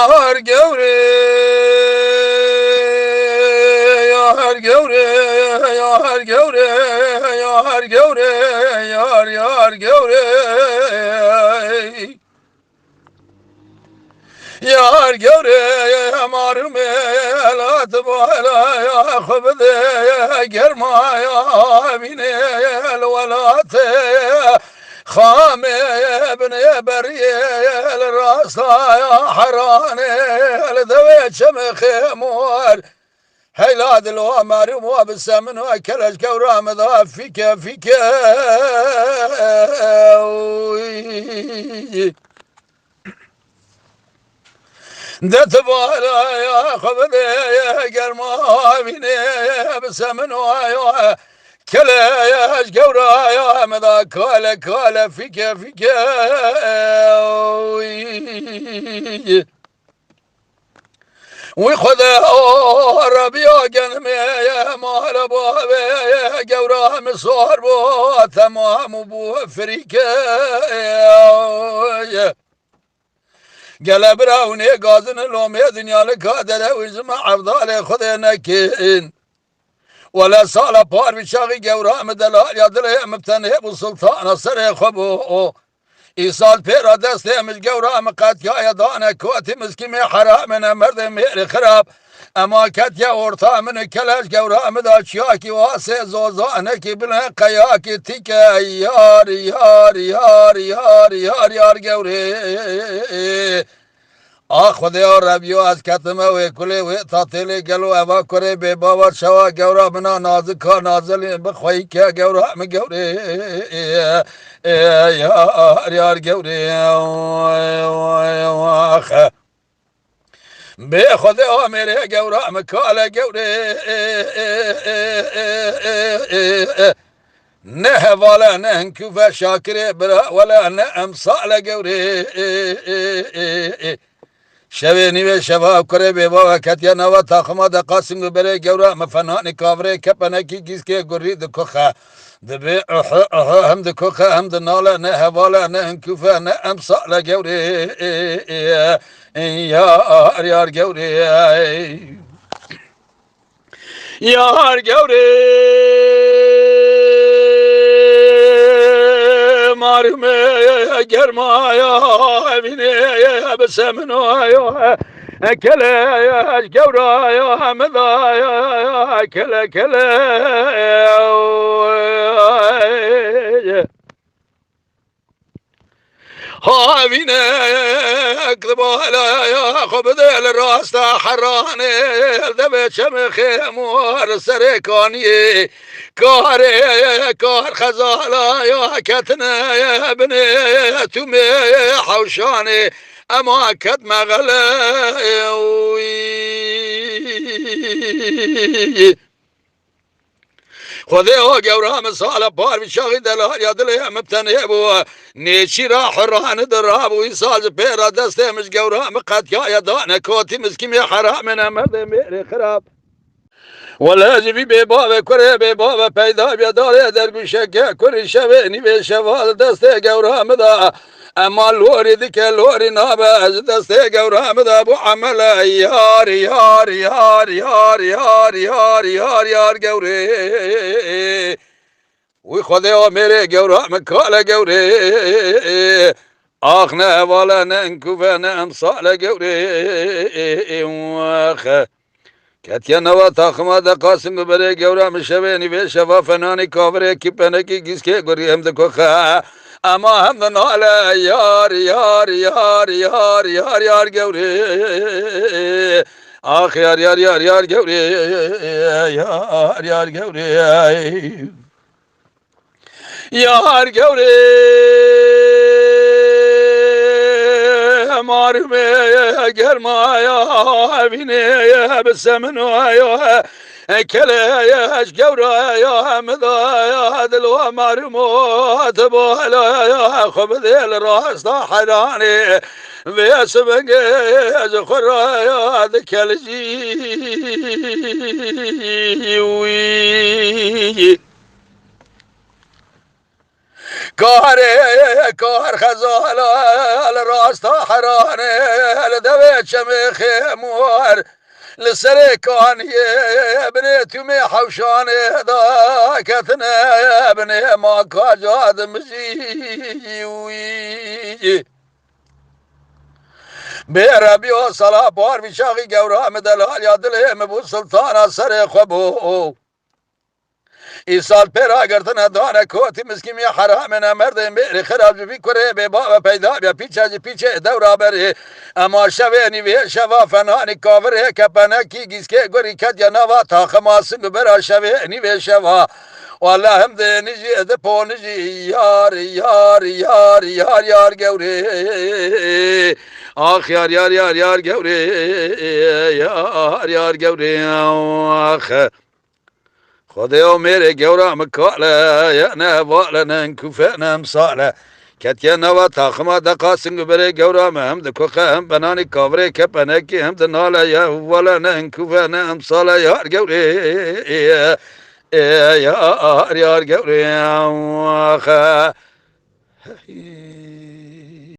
هر گوره یا هر گوره یا هر گوره یا هر گوره یا هر گوره یار گوره مارم الات بالا یا خبده گرما یا بینه الولات خام ابن برية الراسا يا حراني الذوي شمخ مور هيلاد الوامر وبسمن وكلش كورام ذا فيك دت بالا يا خبدي يا قرما بيني بسمن ويا كلا يا قورا يا مذا كالا فيك وخذ ربي قنمي يا مال بابي يا قورا مصور بو تمام بو فريكه قلب راوني قازن لومي دنيا لكادر وزم عبدالي خذي نكين ولا سال بار بشاغي قورا مدلال يا دلي مبتنه ابو سلطان سري خبو إيصال بيرا دستي مش قورا مقات يا دانا كوتي مسكي حرام من مرد ميري خراب اما كت يا ورطا من كلاش قورا مدا شياكي واسي زوزانكي بلها قياكي تيكا يار قوري خدایا ربیو از کتمه و کلی و تاتیلی گلو اوا کره به باور شوا گورا بنا نازکا نازلی بخوایی که گورا همه گوری یار گوری به خدا میره گورا همه کاله گوری نه والا نه انکوفه شاکره برا ولا نه امثال گوری شوی نیوه شباب کره بیبا و کتیا نوا تاخما دا قاسم بره گورا مفنانی کافره کپنکی گیز که گری دکوخه دبی هم دکوخه هم دناله نه حواله نه انکوفه نه امثال گوری یار گوری یار گوری مارمه گرمایا بینه بسمنایا کلا گورایا همدایا کلا هاوینه اکتبالا یا خب دل راستا حرانه دب چمخ مور سرکانیه کار خزالا یا کتنه ابنه تومه حوشانه اما کت مغله خذيه قورا مسالة بار بشاغي دلال يا دلي مبتني بو نيشي راح رهان دراب ويساز بيرا دسته مش قورا مقات يا دانا كوتي مسكي حرام من امد ميري خراب ولا جبي ببابا كره ببابا پیدا بيدار درگوشه كوري شبيني بشوال دسته قورا مدا اما لوري دك لوري نابز دسته قورا مدا ابو عمل یار قوري وی خدا میره گورا مکاله گوری آخ نه والا نه انکوفه نه امثال گوری کتیا نوا تاخما دا قاسم ببره گورا مشوه نیوه شوا فنانی کافره کی پنکی گیس که گوری هم دکوخه اما هم دناله یار گوری آخ یار گوری یار گوری یار گوری مارمه گرمایا بینه بسمنایا کلیش گورایا مدایا دلو مارمو تبالا خب دل راستا حرانه ویس بنگه از خرایا دکلجی کار خزال راستا حرانه لدوی چمی مور لسر کانیه بنی تومی حوشانه دا کتنه بنی ما کاجاد مجیوی بیربی و صلاح بار بیشاقی گورام دلال یا دل مبو سلطان سر خبو ایسال پیرا گردن دانه کوتی مسکیم یا حرام نمرد میری خراب بی کره به باب پیدا بیا پیچه دورا بری اما شوه نیوی شوا فنانی کاوره کپنه کی گیسکه گوری کد یا نوا تا خماسنگ برا شوه نیوی شوا والله هم ده نجی ده پو نجی یار یار یار یار یار گوره آخ یار یار یار یار گوره یار یار گوره آخ خدایا میره گورم کاله یا نه والا نه کوفه نه امساله کتیا نوا تاخما دقاسنگ بره گورم هم ده کوخه هم بنانی کاوره کپنکی هم ده ناله یا والا نه کوفه نه امساله یار گوره یار یار گوره آخه